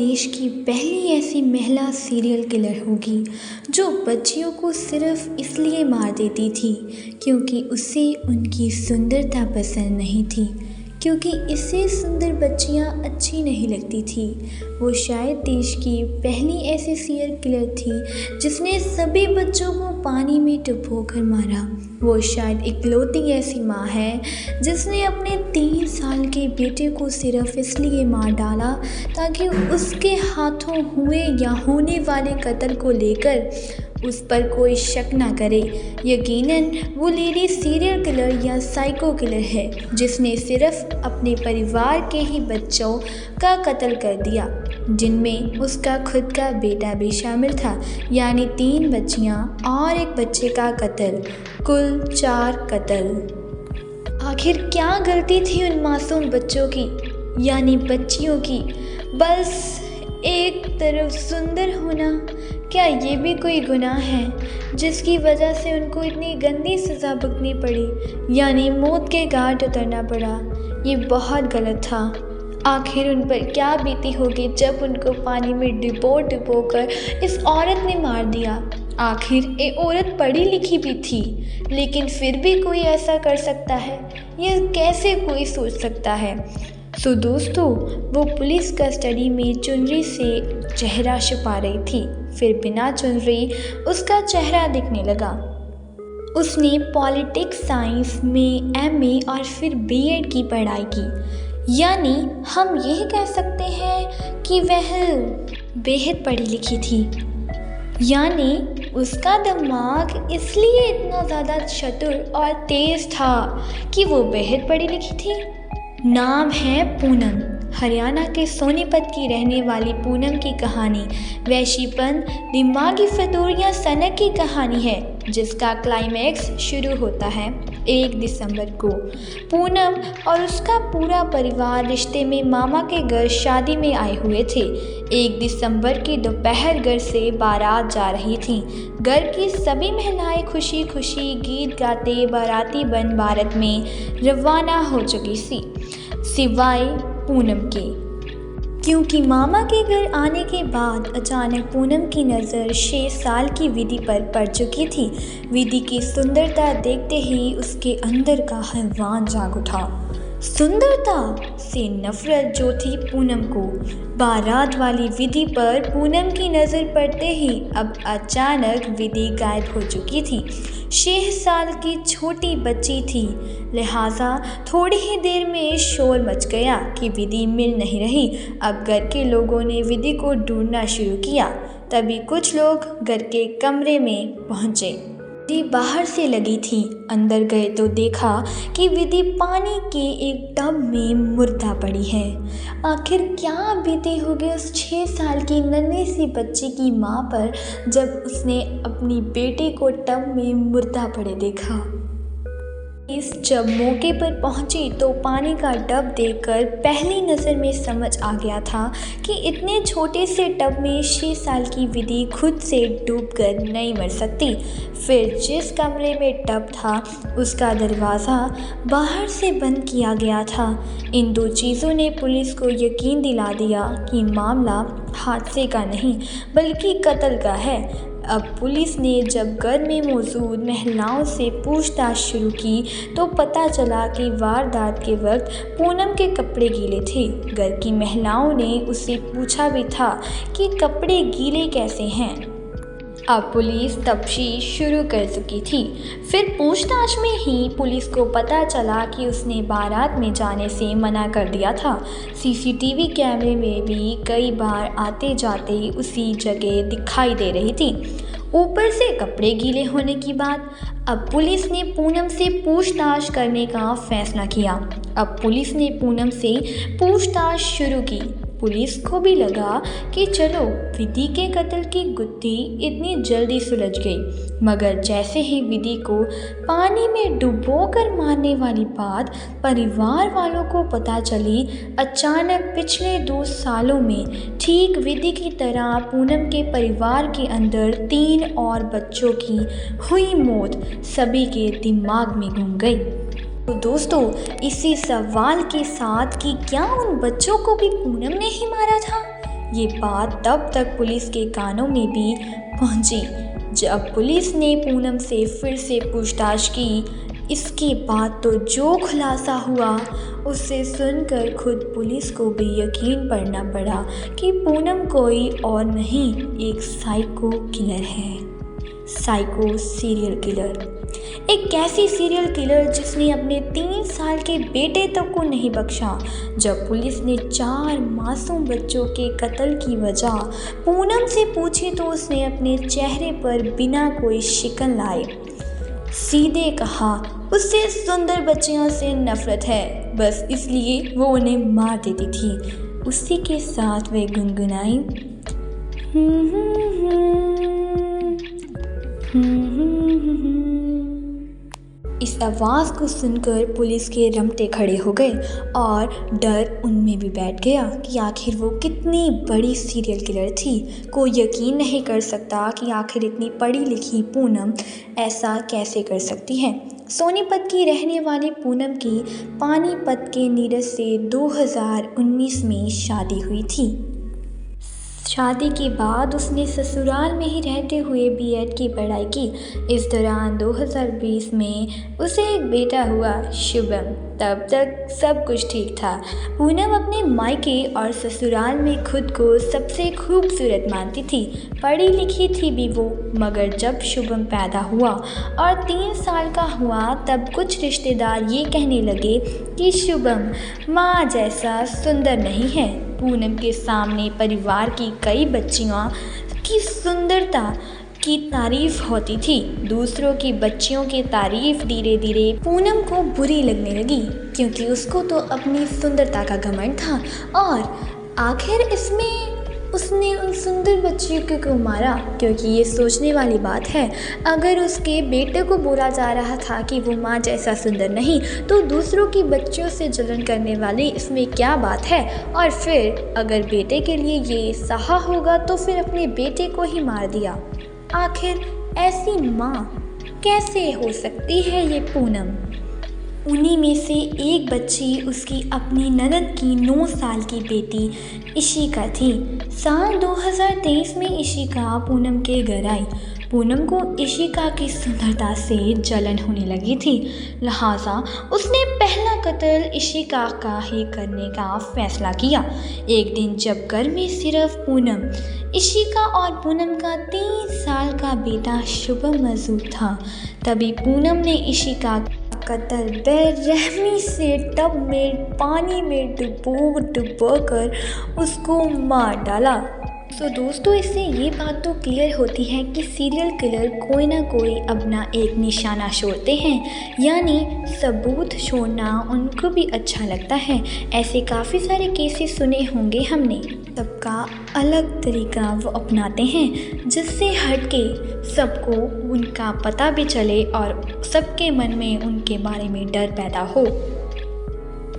देश की पहली ऐसी महिला सीरियल किलर होगी जो बच्चियों को सिर्फ इसलिए मार देती थी क्योंकि उसे उनकी सुंदरता पसंद नहीं थी, क्योंकि इससे सुंदर बच्चियां अच्छी नहीं लगती थी। वो शायद देश की पहली ऐसी सीरियल किलर थी जिसने सभी बच्चों को पानी में डुबोकर मारा। वो शायद इकलौती ऐसी माँ है जिसने अपने 3 साल के बेटे को सिर्फ इसलिए मार डाला ताकि उसके हाथों हुए या होने वाले कत्ल को लेकर उस पर कोई शक ना करे। यकीनन वो लेडी सीरियल किलर या साइको किलर है जिसने सिर्फ अपने परिवार के ही बच्चों का कत्ल कर दिया, जिनमें उसका खुद का बेटा भी शामिल था, यानी 3 बच्चियां और एक बच्चे का कत्ल, कुल 4 कत्ल। आखिर क्या गलती थी उन मासूम बच्चों की, यानी बच्चियों की? बस एक तरफ सुंदर होना, क्या ये भी कोई गुनाह है जिसकी वजह से उनको इतनी गंदी सज़ा भुगतनी पड़ी, यानी मौत के घाट उतरना पड़ा? ये बहुत गलत था। आखिर उन पर क्या बीती होगी जब उनको पानी में डुबो कर इस औरत ने मार दिया। आखिर ये औरत पढ़ी लिखी भी थी, लेकिन फिर भी कोई ऐसा कर सकता है? ये कैसे कोई सोच सकता है? तो दोस्तों, वो पुलिस कस्टडी में चुनरी से चेहरा छुपा रही थी, फिर बिना चुनरी उसका चेहरा दिखने लगा। उसने पॉलिटिक्स साइंस में एमए और फिर बीएड की पढ़ाई की, यानी हम यह कह सकते हैं कि वह बेहद पढ़ी लिखी थी। यानी उसका दिमाग इसलिए इतना ज़्यादा चतुर और तेज़ था कि वो बेहद पढ़ी लिखी थी। नाम है पूनम। हरियाणा के सोनीपत की रहने वाली पूनम की कहानी वैशीपन, दिमागी फतूरियाँ सनक की कहानी है, जिसका क्लाइमैक्स शुरू होता है 1 दिसंबर को। पूनम और उसका पूरा परिवार रिश्ते में मामा के घर शादी में आए हुए थे। 1 दिसंबर की दोपहर घर से बारात जा रही थी। घर की सभी महिलाएं खुशी खुशी गीत गाते बाराती बन बारात में रवाना हो चुकी थी, सिवाय पूनम के, क्योंकि मामा के घर आने के बाद अचानक पूनम की नज़र 6 साल की विधि पर पड़ चुकी थी। विधि की सुंदरता देखते ही उसके अंदर का हैवान जाग उठा। सुंदरता से नफरत जो थी पूनम को। बारात वाली विधि पर पूनम की नज़र पड़ते ही अब अचानक विधि गायब हो चुकी थी। 6 साल की छोटी बच्ची थी, लिहाजा थोड़ी ही देर में शोर मच गया कि विधि मिल नहीं रही। अब घर के लोगों ने विधि को ढूंढना शुरू किया। तभी कुछ लोग घर के कमरे में पहुंचे। विधि बाहर से लगी थी। अंदर गए तो देखा कि विधि पानी के एक टब में मुर्दा पड़ी है। आखिर क्या बीती होगी उस 6 साल की नन्ही सी बच्ची की माँ पर जब उसने अपनी बेटे को टब में मुर्दा पड़े देखा। जब मौके पर पहुंची तो पानी का टब देखकर पहली नज़र में समझ आ गया था कि इतने छोटे से टब में 6 साल की विधि खुद से डूबकर नहीं मर सकती। फिर जिस कमरे में टब था उसका दरवाज़ा बाहर से बंद किया गया था। इन 2 चीज़ों ने पुलिस को यकीन दिला दिया कि मामला हादसे का नहीं बल्कि कत्ल का है। अब पुलिस ने जब घर में मौजूद महिलाओं से पूछताछ शुरू की तो पता चला कि वारदात के वक्त पूनम के कपड़े गीले थे। घर की महिलाओं ने उससे पूछा भी था कि कपड़े गीले कैसे हैं। अब पुलिस तफ्तीश शुरू कर चुकी थी। फिर पूछताछ में ही पुलिस को पता चला कि उसने बारात में जाने से मना कर दिया था। सीसीटीवी कैमरे में भी कई बार आते जाते उसी जगह दिखाई दे रही थी। ऊपर से कपड़े गीले होने की बात। अब पुलिस ने पूनम से पूछताछ करने का फैसला किया। अब पुलिस ने पूनम से पूछताछ शुरू की। पुलिस को भी लगा कि चलो विधि के कत्ल की गुत्थी इतनी जल्दी सुलझ गई, मगर जैसे ही विधि को पानी में डुबोकर मारने वाली बात परिवार वालों को पता चली, अचानक पिछले 2 सालों में ठीक विधि की तरह पूनम के परिवार के अंदर 3 और बच्चों की हुई मौत सभी के दिमाग में घूम गई। तो दोस्तों, इसी सवाल के साथ कि क्या उन बच्चों को भी पूनम ने ही मारा था ये बात तब तक पुलिस के कानों में भी पहुंची जब पुलिस ने पूनम से फिर से पूछताछ की। इसके बाद तो जो खुलासा हुआ उसे सुनकर खुद पुलिस को भी यकीन पड़ना पड़ा कि पूनम कोई और नहीं, एक साइको किलर है। साइको सीरियल किलर, एक ऐसी सीरियल किलर जिसने अपने 3 साल के बेटे तक को नहीं बख्शा। जब पुलिस ने 4 मासूम बच्चों के कत्ल की वजह पूनम से पूछी तो उसने अपने चेहरे पर बिना कोई शिकन लाए सीधे कहा उसे सुंदर बच्चियों से नफरत है, बस इसलिए वो उन्हें मार देती थी। उसी के साथ वे गुनगुनाई इस आवाज़ को सुनकर पुलिस के रमटे खड़े हो गए और डर उनमें भी बैठ गया कि आखिर वो कितनी बड़ी सीरियल किलर थी। कोई यकीन नहीं कर सकता कि आखिर इतनी पढ़ी लिखी पूनम ऐसा कैसे कर सकती है। सोनीपत की रहने वाली पूनम की पानीपत के नीरज से 2019 में शादी हुई थी। शादी के बाद उसने ससुराल में ही रहते हुए बीएड की पढ़ाई की। इस दौरान 2020 में उसे एक बेटा हुआ, शुभम। तब तक सब कुछ ठीक था। पूनम अपने मायके और ससुराल में खुद को सबसे खूबसूरत मानती थी। पढ़ी लिखी थी भी वो, मगर जब शुभम पैदा हुआ और 3 साल का हुआ तब कुछ रिश्तेदार ये कहने लगे कि शुभम माँ जैसा सुंदर नहीं है। पूनम के सामने परिवार की कई बच्चियों की सुंदरता की तारीफ होती थी। दूसरों की बच्चियों की तारीफ धीरे धीरे पूनम को बुरी लगने लगी क्योंकि उसको तो अपनी सुंदरता का घमंड था और आखिर इसमें उसने उन सुंदर बच्चियों को मारा। क्योंकि ये सोचने वाली बात है, अगर उसके बेटे को बोला जा रहा था कि वो माँ जैसा सुंदर नहीं तो दूसरों की बच्चियों से जलन करने वाली इसमें क्या बात है। और फिर अगर बेटे के लिए ये सहा होगा तो फिर अपने बेटे को ही मार दिया। आखिर ऐसी माँ कैसे हो सकती है ये पूनम। उन्हीं में से एक बच्ची उसकी अपनी ननद की 9 साल की बेटी इशिका थी। साल 2023 में इशिका पूनम के घर आई। पूनम को इशिका की सुंदरता से जलन होने लगी थी, लिहाजा उसने पहला कत्ल इशिका का ही करने का फैसला किया। एक दिन जब घर में सिर्फ पूनम, इशिका और पूनम का 3 साल का बेटा शुभम मौजूद था, तभी पूनम ने इशिका कत्ल बेरहमी से टब में पानी में डुबो कर उसको मार डाला। तो दोस्तों, इससे ये बात तो क्लियर होती है कि सीरियल किलर कोई ना कोई अपना एक निशाना छोड़ते हैं, यानी सबूत छोड़ना उनको भी अच्छा लगता है। ऐसे काफ़ी सारे केसेस सुने होंगे हमने। सबका अलग तरीका वो अपनाते हैं जिससे हटके सबको उनका पता भी चले और सबके मन में उनके बारे में डर पैदा हो।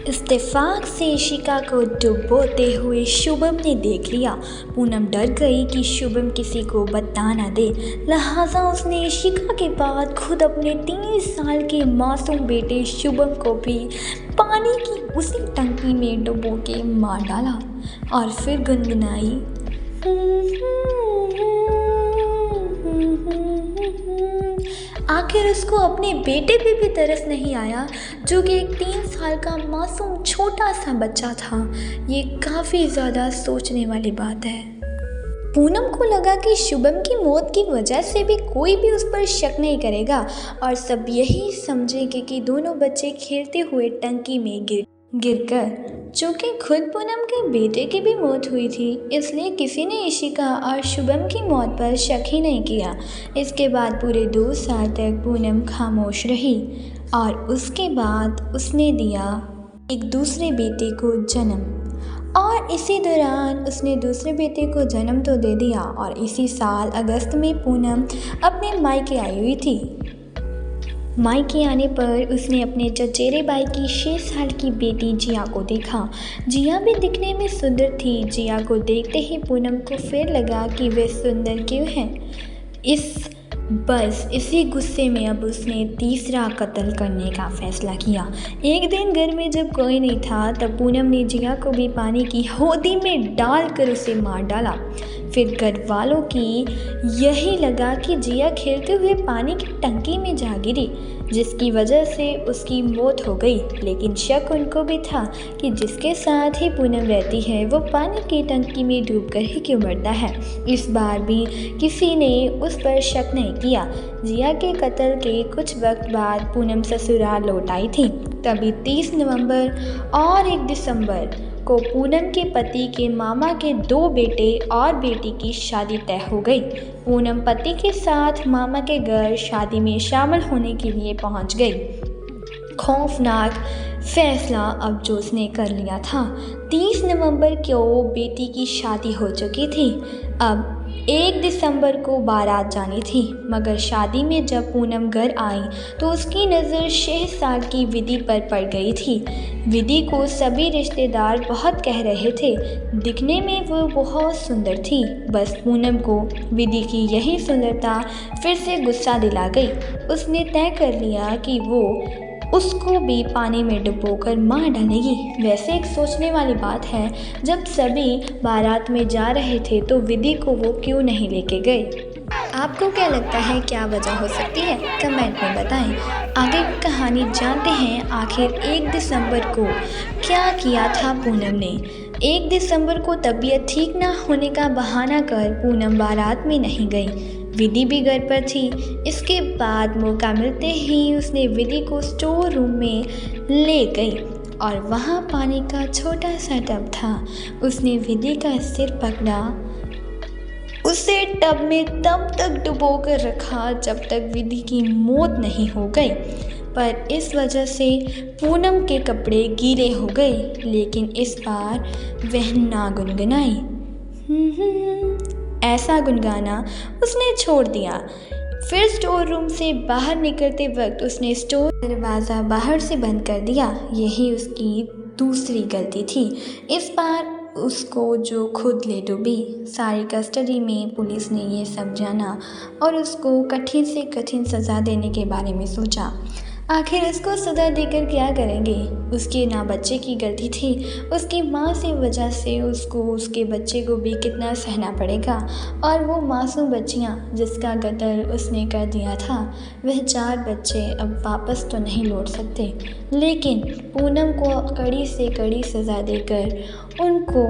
इत्तेफाक से इशिका को डुबोते हुए शुभम ने देख लिया। पूनम डर गई कि शुभम किसी को बता ना दे, लिहाजा उसने इशिका के बाद खुद अपने 3 साल के मासूम बेटे शुभम को भी पानी की उसी टंकी में डुबो के मार डाला और फिर गुनगुनाई आखिर उसको अपने बेटे पे भी तरस नहीं आया जो कि एक 3 साल का मासूम छोटा सा बच्चा था। ये काफ़ी ज़्यादा सोचने वाली बात है। पूनम को लगा कि शुभम की मौत की वजह से भी कोई भी उस पर शक नहीं करेगा और सब यही समझेंगे कि दोनों बच्चे खेलते हुए टंकी में गिरकर, चूँकि खुद पूनम के बेटे की भी मौत हुई थी, इसलिए किसी ने इशिका और शुभम की मौत पर शक ही नहीं किया। इसके बाद पूरे 2 साल तक पूनम खामोश रही और उसके बाद उसने दिया एक दूसरे बेटे को जन्म और इसी दौरान उसने दूसरे बेटे को जन्म तो दे दिया और इसी साल अगस्त में पूनम अपने मायके आई हुई थी। मायके आने पर उसने अपने चचेरे भाई की 6 साल की बेटी जिया को देखा। जिया भी दिखने में सुंदर थी। जिया को देखते ही पूनम को फिर लगा कि वे सुंदर क्यों हैं। इस बस इसी गुस्से में अब उसने तीसरा कत्ल करने का फैसला किया। एक दिन घर में जब कोई नहीं था तब पूनम ने जिया को भी पानी की हौदी में डालकर उसे मार डाला। फिर घर वालों की यही लगा कि जिया खेलते हुए पानी की टंकी में जा गिरी, जिसकी वजह से उसकी मौत हो गई। लेकिन शक उनको भी था कि जिसके साथ ही पूनम रहती है वो पानी की टंकी में डूबकर ही क्यों मरता है। इस बार भी किसी ने उस पर शक नहीं किया। जिया के कत्ल के कुछ वक्त बाद पूनम ससुराल लौट आई थी। तभी 30 नवंबर और 1 दिसंबर को पूनम के पति के मामा के 2 बेटे और बेटी की शादी तय हो गई। पूनम पति के साथ मामा के घर शादी में शामिल होने के लिए पहुंच गई। खौफनाक फैसला अब जो उसने कर लिया था। 30 नवंबर को बेटी की शादी हो चुकी थी। अब 1 दिसंबर को बारात जानी थी, मगर शादी में जब पूनम घर आई तो उसकी नज़र 6 साल की विधि पर पड़ गई थी। विधि को सभी रिश्तेदार बहुत कह रहे थे, दिखने में वो बहुत सुंदर थी। बस पूनम को विधि की यही सुंदरता फिर से गुस्सा दिला गई। उसने तय कर लिया कि वो उसको भी पानी में डुबोकर मार डालेगी। वैसे एक सोचने वाली बात है, जब सभी बारात में जा रहे थे तो विधि को वो क्यों नहीं लेके गए। आपको क्या लगता है, क्या वजह हो सकती है? कमेंट में बताएं। आगे की कहानी जानते हैं आखिर 1 दिसंबर को क्या किया था पूनम ने। 1 दिसंबर को तबीयत ठीक ना होने का बहाना कर पूनम बारात में नहीं गई। विधि भी घर पर थी। इसके बाद मौका मिलते ही उसने विधि को स्टोर रूम में ले गई और वहाँ पानी का छोटा सा टब था। उसने विधि का सिर पकड़ा, उसे टब में तब तक डुबोकर रखा जब तक विधि की मौत नहीं हो गई। पर इस वजह से पूनम के कपड़े गीले हो गए, लेकिन इस बार वह ना गुनगुनाई। ऐसा गुनगाना उसने छोड़ दिया। फिर स्टोर रूम से बाहर निकलते वक्त उसने स्टोर दरवाज़ा बाहर से बंद कर दिया। यही उसकी दूसरी गलती थी। इस बार उसको जो खुद ले डूबी। सारी कस्टडी में पुलिस ने ये सब जाना और उसको कठिन से कठिन सज़ा देने के बारे में सोचा। आखिर उसको सज़ा देकर क्या करेंगे? उसके ना बच्चे की गलती थी, उसकी माँ से वजह से उसको उसके बच्चे को भी कितना सहना पड़ेगा। और वो मासूम बच्चियाँ जिसका कत्ल उसने कर दिया था, वह 4 बच्चे अब वापस तो नहीं लौट सकते। लेकिन पूनम को कड़ी से कड़ी सज़ा देकर उनको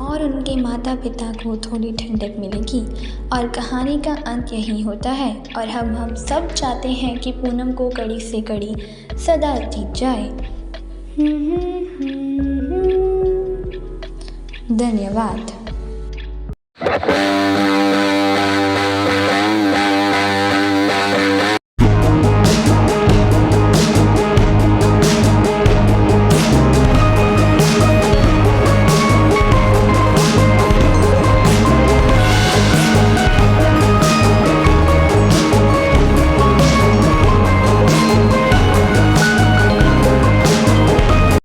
और उनके माता पिता को थोड़ी ठंडक मिलेगी। और कहानी का अंत यही होता है और हम सब चाहते हैं कि पूनम को कड़ी से कड़ी सदा दी जाए। धन्यवाद।